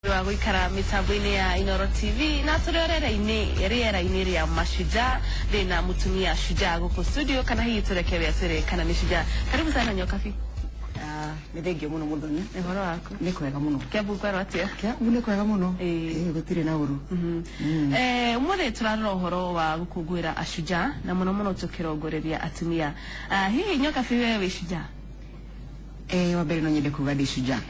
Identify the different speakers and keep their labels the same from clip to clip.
Speaker 1: Gwikara mitambo-ini ya Inooro TV na riera-ini ria Mashujaa rina mutumia Shujaa guku studio kana hii turekewe kana ni Shujaa. Karibu sana Nyokabi.
Speaker 2: Nithengio muno muthoni.
Speaker 1: Ehoro waku.
Speaker 2: Ni kwega muno.
Speaker 1: Kiambu kwero atia?
Speaker 2: Kiambu ni kwega muno. Gutire na uru.
Speaker 1: Umuthe turarora uhoro wa gukungwira Ashujaa na muno tukirongoreria atumia. Hihi Nyokabi wewe Shujaa?
Speaker 2: Wambere no nyende kuga ndi Shujaa.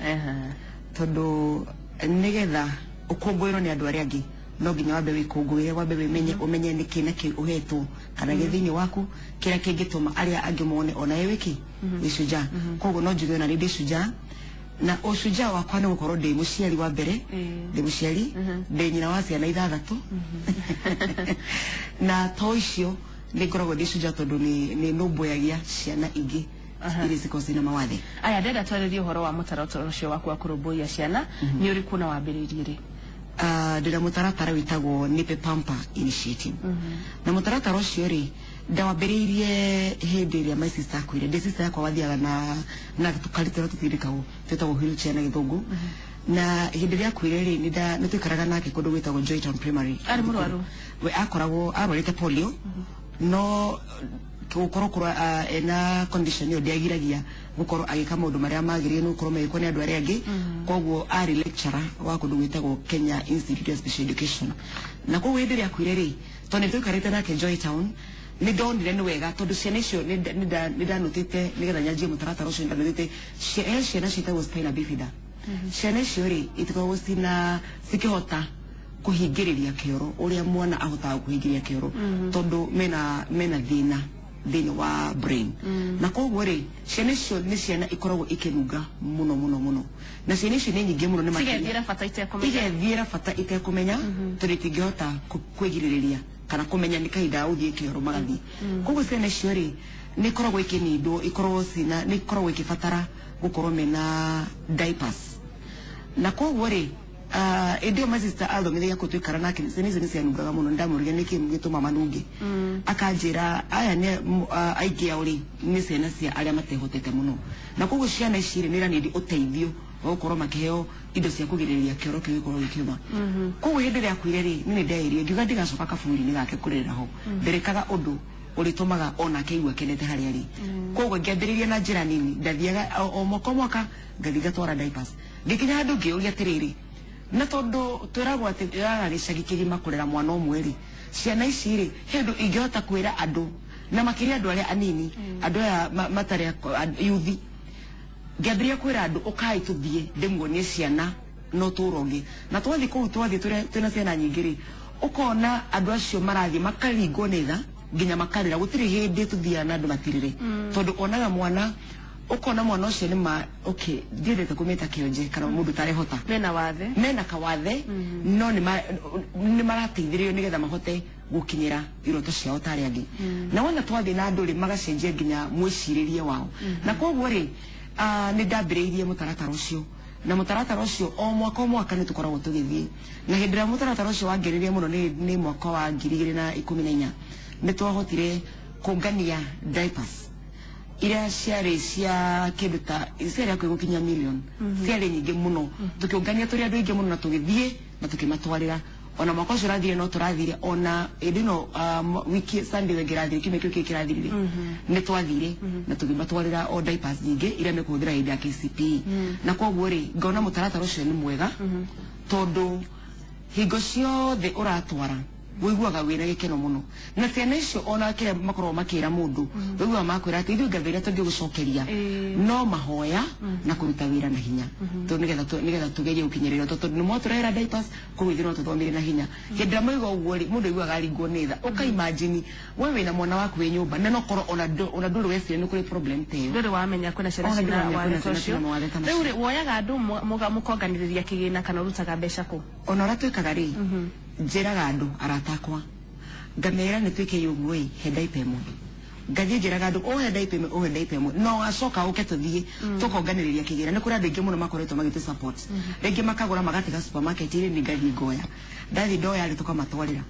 Speaker 2: Tondu nigetha ukungwiro ni andu aria angi no nginya wambe wikungwire wambe umenye ni kina ki uhetwo kana githini waku kira kingituma aria angi mone ona ye wiki wi Shujaa. Koguo no njuge na ndi Shujaa na ushujaa wakwa ni gukorwo ndi muciari wa mbere ndi muciari ndi nyina wa ciana ithathatu na to icio ni ngoragwo ndi Shujaa tondu ni numboyagia ciana ingi ili zikoze na mawathe.
Speaker 1: Aya ndenda twarĩrie uhoro wa mũtaratara ũcio waku wa kũrũmbũiya ciana ni ũrĩkũ na wambĩrĩirie rĩ?
Speaker 2: Ndĩna mũtaratara wĩtagwo Nipe Pamper Initiative. Na mũtaratara ũcio rĩ ndawambĩrĩirie hĩndĩ ĩrĩa my sister akuire. Ndi sister yakwa wathiaga na tukaritĩrwo tũtirikagwo twĩtagwo wheelchair na gĩthũngũ. Na hĩndĩ ĩrĩa akuire rĩ nĩ twĩkaraga nake kũndũ gwĩtagwo Joytown Primary.
Speaker 1: Arĩ mũrwaru?
Speaker 2: We akoragwo arwarĩte polio no gukorwo ena condition yo ndiagiragia gukorwo agika maundu maria magirire no gukorwo megiko ni andu aria angi koguo ari lecturer wa kundu gwitagwo Kenya Institute of Special Education na koguo hindi ria kwire ri tone twikarite nake Joytown ni ndonire ni wega tondu ciana icio ni ndanutite nigetha nyanjie mutaratara ucio ndanutite ciana ciitagwo spina bifida ciana icio ri itikoragwo cikihota kuhingiriria kioro uria mwana ahotaga kuhingiriria kioro tondu mena thina wa brain na koguo ri ciana icio ni ciana ikoragwo ikinunga muno na ciana icio ni nyingi muno ni
Speaker 1: igethiĩra
Speaker 2: bata itekumenya tondu itingihota kwigiririria kana kumenya ni kahinda uthie kioro magathi koguo ciana icio ri ni ikoragwo ikinindwo ikoragwo ni ikoragwo ikibatara gukorwo mena diapers na koguo ri ndio my sister athomithagia kutwikara nake ciana ni cianungaga muno ndamuriria niki gituma manungi akanjira aya ni aingi auri ni ciana cia aria matehotete muno na koguo ciana ici ni ranidi uteithio wa gukorwo makiheo indo cia kugiriria kioro kiu gikorwo gikiuma koguo hindi ria kwire ri ni ndairie ngiuga ndigacoka kaburi-ini gake kurera ho ndirikaga undu uritumaga ona keigua kenete hari ari koguo ngiambiriria na njira nini ndathiaga o mwaka ngathiga twara diapers ngikinya handu ngiuria atiriri na tondu twiragwo ati gicagi kigima kurera mwana umwe ri ciana ici ri hindu ingihota kwira andu na makiria andu aria anini andu aya matari yuthi ngiambiria kwira andu ukai tuthie ndimwonie ciana no turonge na twathi kuu twathi twina ciana nyingi ri ukona andu acio marathi makaringwo ni tha nginya makarira gutiri hindi tuthia na andu matirire tondu onaga mwana ukona mwana ucio ni ndiendete kumita kionje kana mundu tarehota mena kawathe no ni marateithirio nigetha mahote gukinyira iroto ciao tari angi na wona twathi na andu ri magacenjia nginya mwiciririe wao na koguo ri ni ndambiriirie mutaratara ucio na mutaratara ucio o mwaka ni tukoragwo tugithie na hindi ria mutaratara ucio wangiririe muno ni mwaka wa 2014 ni twahotire kungania diapers iria ciarĩ cia kindu ta ciarĩ hakuhĩ gukinya million ciarĩ nyingĩ muno tukiungania turi andu aingĩ muno na tugithie na tukimatwarĩra ona mwaka ũcio ũrathire no tũrathire ona ĩndĩ wiki Sunday wengĩrathire kiumia kĩu kĩrathirire nĩ twathire na tukimatwarĩra o diapers nyingĩ iria mekũhũthĩra hĩndĩ ya KCPE na koguo rĩ ngona mũtaratara ũcio nĩ mwega tondu hingo ciothe ũratwara wiguaga wina gikeno muno na ciana icio ona kire makorwo makira mundu wiguaga makwira ati ithu ngathira tungi gucokeria no mahoya na kuruta wira na hinya to nigetha tugerie gukinyirira tondu ni moturera diapers kuwithira tuthomire na hinya hindira maiga uguo mundu wiguaga ringwo nitha uka imagine wewe na mwana waku we nyumba na no korwo ona nduru wesire ni kuri problem teyo
Speaker 1: nduru wamenya kuna ciana cina riu ri woyaga andu mukonganiriria kigina kana urutaga mbeca ku
Speaker 2: ona ratwikaga ri njiraga andu aratakwa ngamera ni twike yugwe he diaper imwe gathie njiraga andu ohe ndaipeme no acoka uke tuthie tukonganiriria kigira ni kuri andu ingi muno makoretwo magite support ringi makagura magatiga supermarket iri ni ngathie ngoya ndathi ndoya ri tukamatwarira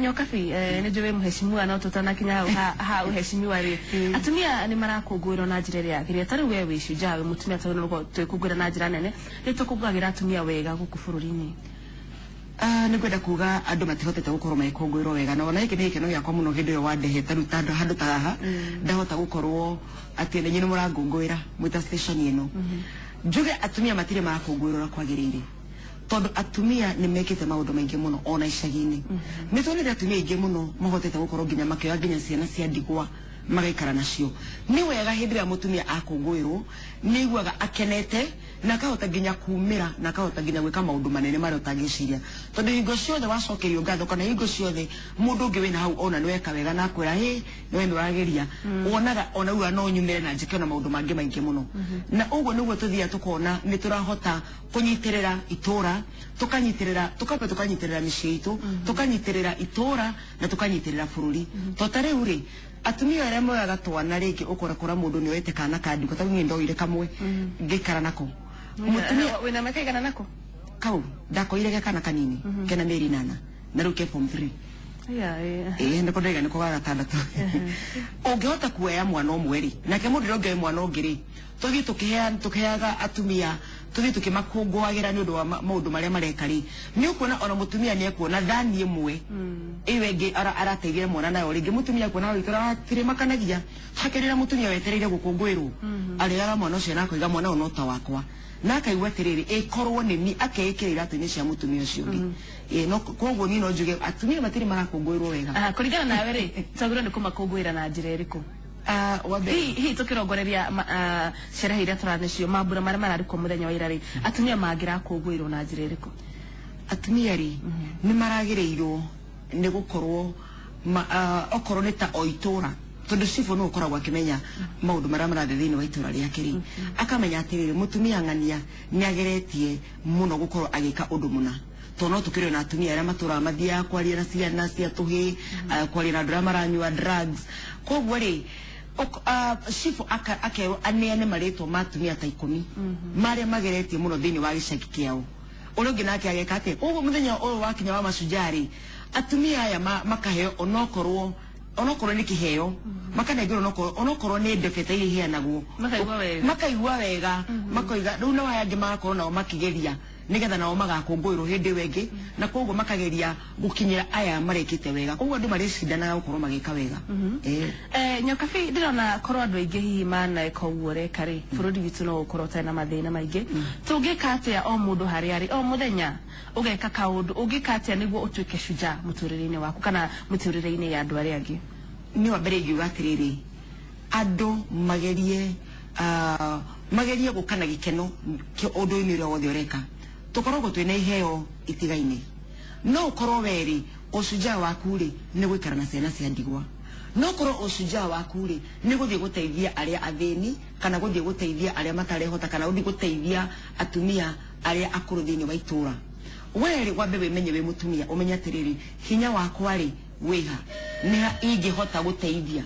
Speaker 1: Nyokabi ni juwe mheshimiwa na tutana kinya ha uheshimiwa ri atumia ni marakungwirwo na njira ria giria tari we wicujaa we mutumia tari no twikungwira na njira nene ri tukungwagira atumia wega guku bururi-ini
Speaker 2: ni kwenda kuga andu matihotete gukorwo maikungwirwo wega na ona iki ni ikeno giakwa muno hindi yo wandehe taru tando handu ta haha ndahota gukorwo ati nenyi ni murangungwira mwita station ino njuge atumia matire marakungwirwo kwagirire tondu atumia ni mekite maundu maingi muno ona icagi-ini ni tonire atumia ingi muno mahotete gukorwo nginya makioya nginya ciana cia ndigwa magaikara nacio ni wega hindi ya mutumia akungwirwo ni iguaga akenete na kahota nginya kumira na kahota nginya gwika maundu manene mari utangiciria tondu hingo ciothe wacokerio ngatho kana hingo ciothe mundu ungi wina hau ona ni weka wega na kwira hi ni we wageria wonaga ona uga no nyumire na njike na maundu mangi maingi muno na uguo niguo tuthia tukona ni turahota kunyitirira itura tukanyitirira micii itu tukanyitirira itura na tukanyitirira bururi to tariu ri atumia aria moyaga twana ringi ukora mundu ni wete kana kandi ko tagu ndoire kamwe ngikara nako
Speaker 1: mutumia wina mekaigana nako
Speaker 2: kau ndakoire kana kanini kena meri 8 na ruke form 3 ndiko ndaiga niko ga gatandatu ungihota kuoya mwana umwe ri nake mundu ronge mwana ungiri tuthi tukiheaga atumia tuthi tukimakungwagira ni undu wa maundu maria mareka ri ni ukuona ona mutumia ni ekuona thani imwe iwe ngi arateithia mwana nayo ringi mutumia kuona witura tire makanagia hakerera mutumia wetereire gukungwirwo ariaga mwana ucio na kuiga mwana uno ta wakwa na akaigua tiriri ikorwo ni ni akeikirira atini cia mutumia ucio ngi no koguo ni no njuge atumia matiri marakungwirwo wega
Speaker 1: kuringana nawe ri tagura ni kumakungwira na njira iriku hi tukirongoreria sherehe iria turanacio mambura maria mararikwo muthenya wa ira ri atumia mangira kungwirwo na njira iriku
Speaker 2: atumia ri ni maragireirwo ni gukorwo okorwo ni ta oitura tondu cifu no ukoragwo akimenya maundu maria marathi thiini wa itura riake ri akamenya atiriri mutumia ng'ania ni ageretie muno gukorwo agika undu muna tono tukire na atumia aria matura mathia kwaria na ciana cia tuhi kwaria na andu aria maranyua drugs koguo ri cifu akerwo aneane maritwo matumia ta 10 maria mageretie muno thiini wa gicagi kiao uria ungi nake ageka ati uguo muthenya uyu wakinya wa macunjari atumia aya makaheo onokorwo ni kiheo makanegero onokorwo ni ndebete iri hianagwo makaigua wega makoiga riu no aya angi magakorwo nao makigeria nigetha nao magakungwirwo hindi wengi na koguo makageria gukinyira aya marekite wega koguo andu maricindanaga gukorwo magika wega
Speaker 1: Nyokabi ndirona korwo andu aingi hihi manaeka uguo reka ri bururi witu no ukorwo tena mathina maingi tungika atia o mundu haria ri o muthenya ugeka kaundu ungika atia niguo utuike shujaa muturire-ini waku kana muturire-ini ya andu aria angi
Speaker 2: ni wa mbere ngiuga atiriri andu magerie gukana gikeno ki undu-ini uria wothe ureka tukoragwo twina iheo itigaine no ukorwo weri ushujaa waku ri ni gwikara na ciana cia ndigwa no korwo ushujaa waku ri ni guthie guteithia aria athini kana guthie guteithia aria matarehota kana guthie guteithia atumia aria akuru thiini wa itura weri wambe wimenye wi mutumia umenya atiriri hinya wakwa ri wiha niha ingihota guteithia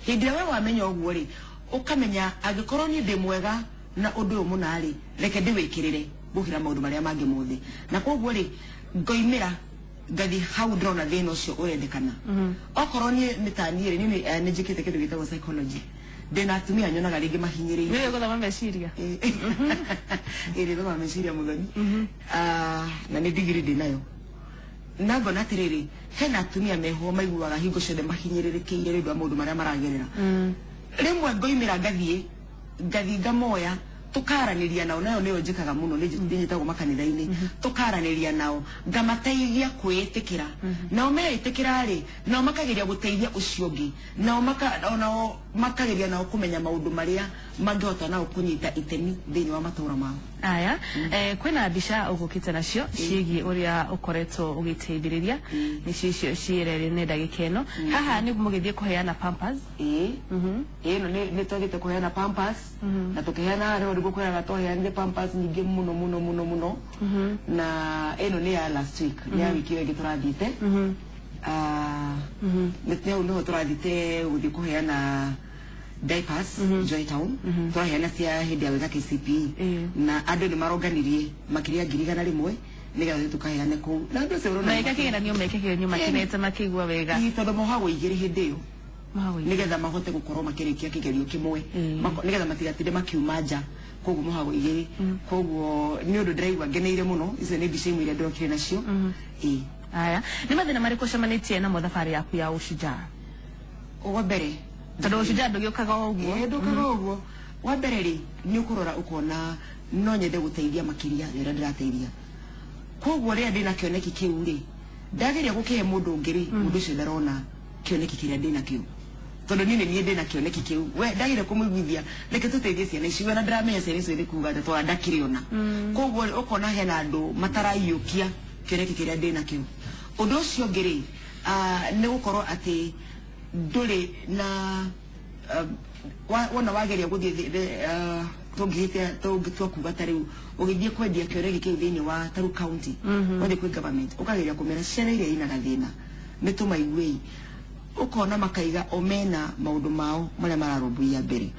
Speaker 2: hindi we wamenya uguo ri ukamenya agikorwo ni ndi mwega na undu uyu munari reke ndiwikirire guhira maundu maria mangi mothe na koguo ri ngoimira ngathi hau ndrona thina ucio urendekana okorwo ni tani ri ni njikite kindu gitagwo psychology ndina atumia nyonaga ringi mahinyiriire
Speaker 1: wewe guthoma meciria
Speaker 2: iri thoma meciria muthoni na ni degree ndinayo na ngona atiriri hena atumia meho maiguaga hingo ciothe mahinyiririkiire rindu wa maundu maria maragerera rimwe ngoimira ngathi ngamoya tukaraniria nao nayo niyo njikaga muno njitagwo makanitha-ini tukaraniria nao ngamateithia kwiitikira nao meitikira ri nao makageria guteithia ucio ungi nao makageria nao kumenya maundu maria mangihota nao kunyita itemi thiini wa matura mao
Speaker 1: aya kwina mbica ugukite nacio ciigie uria ukoretwo ugiteithiriria nicio ciirere nenda gikeno haha ni mugithie kuheana pampers no
Speaker 2: ni twagite kuheana pampers na tukiheana ro ndigo kuheana twaheanire pampers nyingi muno na eno ni ya last week ni ya wiki ĩyo ĩngĩ tũrathiĩte Nĩteo no tũrathite gũthiĩ kũheana diapers Joytown tũraheana cia hĩndĩ ya wĩra KCPE na andũ nĩ maronganirie makĩria 100,000 nĩgetha tũkaheane kũu na andũ acio
Speaker 1: na ĩkakĩgeranio mekĩgeranio makinete makĩigua wega
Speaker 2: tondũ mohagwo 2 hĩndĩ ĩyo nĩgetha mahote gũkorwo makĩrĩkia kĩgerio kĩmwe nĩgetha matigatinde makiuma nja koguo mohagwo 2 koguo nĩ ũndũ ndĩraigua ngeneire mũno icio nĩ mbica imwe iria ndĩrokire nacio
Speaker 1: aya nĩ mathĩna marĩkũ ũcemanĩtie namo thabarĩ yaku ya ũshujaa
Speaker 2: wa mbere
Speaker 1: tondũ ũshujaa ndũgĩũkaga ũguo
Speaker 2: ndũkaga ũguo wa mbere rĩ nĩ ũkũrora ũkona no nyende gũteithia makĩria wĩra ndĩrateithia koguo rĩrĩa ndĩna kĩoneki kĩu rĩ ndageria gũkĩhe mũndũ ũngĩ rĩ mũndũ ũcio ndarona kĩoneki kĩrĩa ndĩna kĩu tondũ niĩ ndĩna kĩoneki kĩu we ndageria kũmũiguithia reke tũteithie ciana icio na ndĩramenya ciana icio nĩ kuuga tondũ ndakĩrĩ ona koguo ũkona hena andũ mataraiyũkia kĩoneki kĩrĩa ndĩna kĩu ũndũ ũcio ũngĩ rĩ nĩ gũkorwo atĩ ndũrĩ na wona wageria gũthiĩ tũngĩtua kuga ta rĩu ũgĩthiĩ kwendia kĩoneki kĩu thĩinĩ wa taru county wathiĩ kwĩ government ũkageria kũmera ciana iria ina gathĩna nĩ tũmaiguĩ ukona makaiga omena maundu mao maria mararumbuia mbere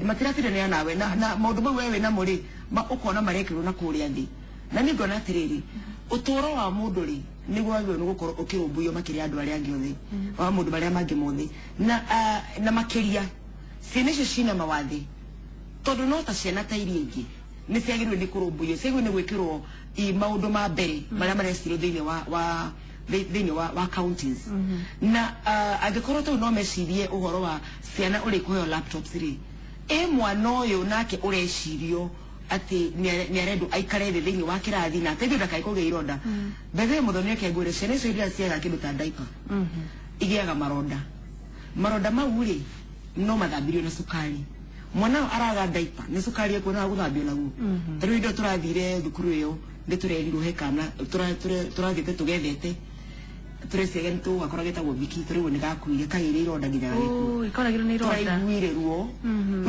Speaker 2: matiratiranira nawe na maundu mau wewe na muri ukona marekirwo na kuria thi na ni ngona atiriri utoro wa mundu ri niguo agio ni gukorwo ukirumbuio makiria andu aria angi othe wa mundu maria mangi mothe na makiria ciana icio cina mawathi tondu no ta ciana ta iria ingi ni ciagirwo ni kurumbuio ciagirwo ni gwikirwo maundu ma mbere maria marecirwo thiini wa counties na angikorwo tu no mecirie uhoro wa ciana uri kuheo laptops ri mwana uyu nake urecirio ati ni arendu aikare thiini wa kirathi na tethi ndakai kugia ironda mbere muthoni yake ngure ciana icio iria ciaga kindu ta diaper igiaga maronda mau ri no mathambirio na sukari mwana araga diaper ni sukari yako na guthambio naguo tari indo turathire thukuru iyo ndi turerirwo hekana turathite tugethete turesegen tu akora getagwo biki turiwo ni gakuire kaire ironda nginya gaiku
Speaker 1: ikoragirwo ni ironda
Speaker 2: turaiguire ruo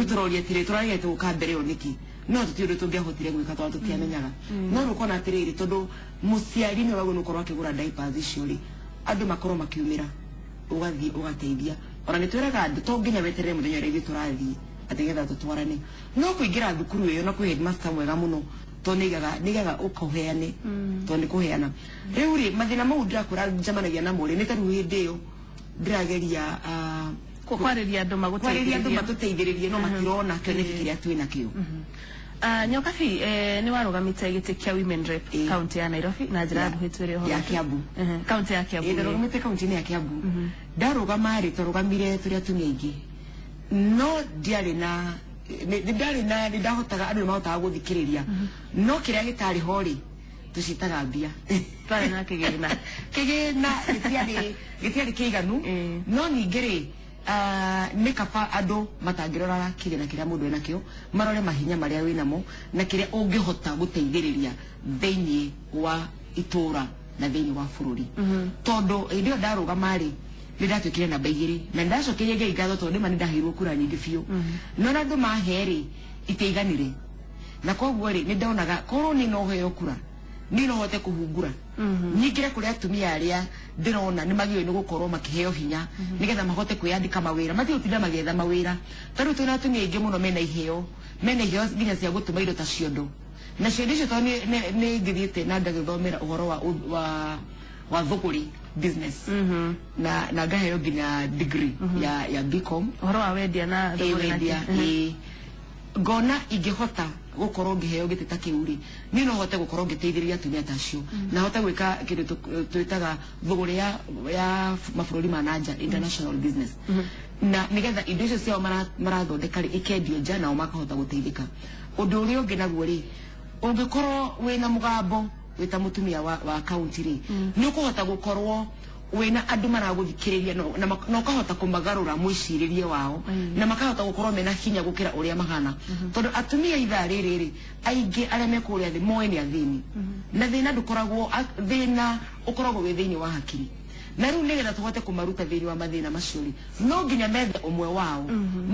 Speaker 2: turoria tire turagete ukambere oniki no tutiure tungehotire gwika twa tutiamenyaga no rukona atiriri tondu muciari ni wago nukorwo akigura diapers icio ri andu makorwo makiumira ugathi ugateithia ona ni twiraga andu to nginya weterere muthenya ri turathi ategetha tutwarane no kuingira thukuru iyo na ku headmaster mwega muno to nigaga ukoheane to ni kuheana riu ri mathina mau ndirakura njamanagia na muri ni taru hindi iyo ndirageria
Speaker 1: kwariria andu
Speaker 2: maguteithiririe no matirona kioneki kiria twina kio
Speaker 1: Nyokabi ni warugamite giti kia women rep county ya Nairobi na njira nguhitwire ho
Speaker 2: ya Kiambu
Speaker 1: county ya Kiambu
Speaker 2: ndarugamite county ni ya Kiambu ndarugama ri turugamire turia tuni aingi no ndiari na ndahotaga andu mahotaga guthikiriria no kiria gitari hori tucitaga mbia
Speaker 1: twari na kigina
Speaker 2: gitiari kiiganu no ningiri ni kaba andu matangirora kigina kiria mundu ena kio marore mahinya maria winamo na kiria ungihota guteithiriria thiini wa itura na thiini wa bururi tondu ndio ndarugama ri ndatwikire namba 2 na ndacokerie ngai ngatho tondu mani ndahirwo kura nyingi biu no na andu maheri iteiganire na koguo ri ni ndonaga korwo ni no heo kura ni no hote kuhungura nyingire kuri atumia aria ndirona ni magio ni gukorwo makiheo hinya nigetha mahote kwiyandika mawira mathi utinda magetha mawira taru tuna atumia ingi muno mena iheo nginya cia gutuma indo ta ciondo na ciondo icio to ni ngithiite na ndagithomera uhoro wa thuguri business na ngaheo nginya degree ya BCom
Speaker 1: uhoro wa wendia na
Speaker 2: ngona ingihota gukorwo ngiheo gitita kiuri ni no hote gukorwo ngiteithiriria atumia tacio na hote gwika kindu twitaga thuguri ya mabururi ma nanja international business na nigetha indo icio ciao marathondeka ri ikendio nja nao makahota guteithika undu uria ungi naguo ri ungikorwo wina mugambo wita mutumia wa county ri ni ukuhota gukorwo wena andu maraguthikiriria na ukahota kumagarura mwiciririe wao na makahota gukorwo mena hinya gukira uria mahana tondu atumia itha riri aingi aria mekuria thi moe ni athini na thina ndukoragwo thina ukoragwo wi thiini wa hakiri na riu nigetha tuhote kumaruta thiini wa mathina macio ri no nginya methe umwe wao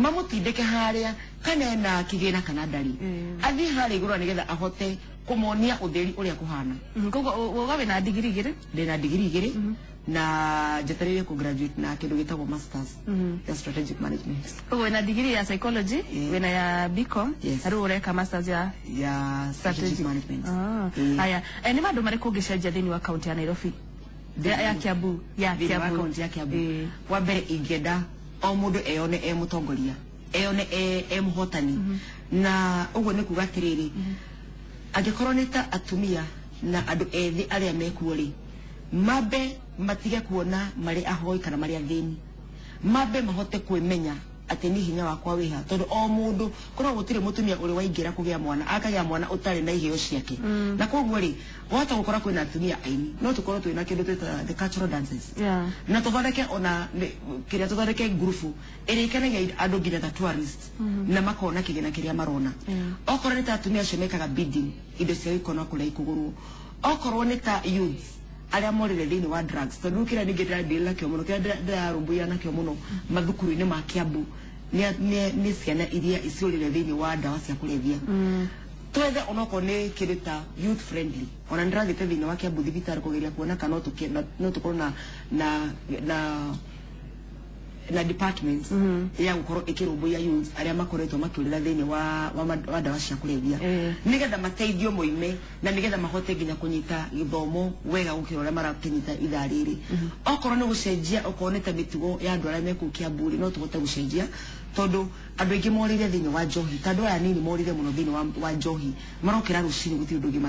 Speaker 2: mamutindike haria kana na kigina kana ndari athi haria iguru nigetha ahote kumonia utheri uria kuhana
Speaker 1: kogo wogawe na degree igiri
Speaker 2: ndina degree igiri na jeterere ku graduate na kindu gitagwo masters ya strategic management
Speaker 1: kogo na degree ya psychology wena ya BCom riu ureka masters ya
Speaker 2: strategic management
Speaker 1: haya ni mandu mari kungicenjia thiini wa county ya Nairobi ya Kiambu ya
Speaker 2: Kiambu wa mbere ingenda o mundu eyone mutongoria eyone muhotani na uguo ni kuga atiriri angikorwo ni ta atumia na andu ethi aria mekuo ri mabe matige kuona mari ahoi kana mari athini mabe mahote kwimenya ati ni hinya wakwa wiha tondu o mundu korwo gutire mutumia uri waingira kugia mwana akagia mwana utari na iheo ciake na koguo ri wata gukora kwina atumia aini no tukorwo twina kindu twita the cultural dances na tuthondeke ona kiria tuthondeke grupu iri ikenagia andu nginya ta tourists na makona kigina kiria marona okorwo ni ta atumia acio mekaga bidding indo cia ikona kula ikuguru okorwo ni ta youth aria morire thiini wa drugs tondu kira ningi ndira kio muno kira ndirarumbuya na kio muno mathukuru-ini ma Kiambu ni ciana iria iciurire thiini wa ndawa cia kulevya twethe onoko ni kirita youth friendly ona ndirathite thiini wa Kiambu thibitari kugeria kuona kana no tukorwo na departments ya gukorwo ikirumbuya youth aria makoretwo makiurira thiini wa ndawa cia kulevya nigetha mateithio moime na nigetha mahote nginya kunyita githomo wega gukira uria marakinyita ithariri okorwo ni gucenjia okorwo ni ta mitugo ya andu aria meku Kiambu no tuhote gucenjia tondu andu aingi morire thiini wa njohi tondu aya nini morire muno thiini wa njohi marokira rucini gutiri undu ungi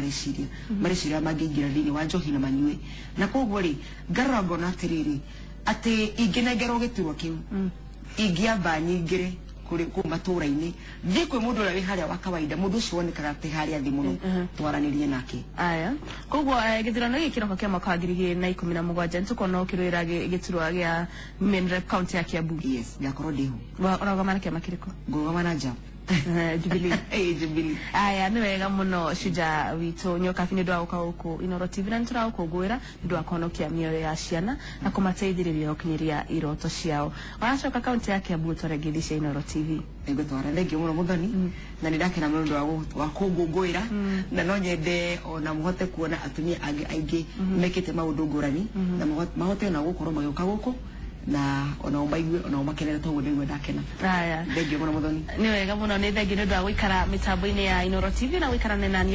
Speaker 2: mareciria mangiingira thiini wa njohi na manyue na koguo ri ngarora ngona atiriri ati inginengerwo giturwo kiu ingiamba nyingire kuri ku matura-ini thi kwi mundu uria wi haria wa kawaida mundu ucio wonekaga ati haria thi muno twaranirie nake
Speaker 1: aya koguo githurano giki kiroko kia mwaka wa 2017 ntukona ukirwira giturwa gia main rep county ya Kiambu
Speaker 2: yes ngakorwo ndiho
Speaker 1: uragomana kia makiriko
Speaker 2: ngogomana njam
Speaker 1: Jubilee
Speaker 2: Jubilee
Speaker 1: aya ni wega muno Shujaa witu Nyokabi ni ndwa uka uku Inoro TV na ntura ukugwira ndwa konokia mioyo ya ciana na kumateithiriria ukinyiria iroto ciao wanacoka kaunti ya Kiambu twaregithicia Inoro TV
Speaker 2: ego twara thengio muno muthoni na ndakena muno ndwa wa kungungwira na no nyende ona muhote kuona atumia aingi mekite maundu ngurani na mahote na gukorwo magioka guku na ona umaigue ona umakenera to ndigwe ndakena
Speaker 1: aya
Speaker 2: thengio muno muthoni
Speaker 1: ni wega muno ni thengio ndwa guikara mitambo-ini ya Inoro TV na guikara nani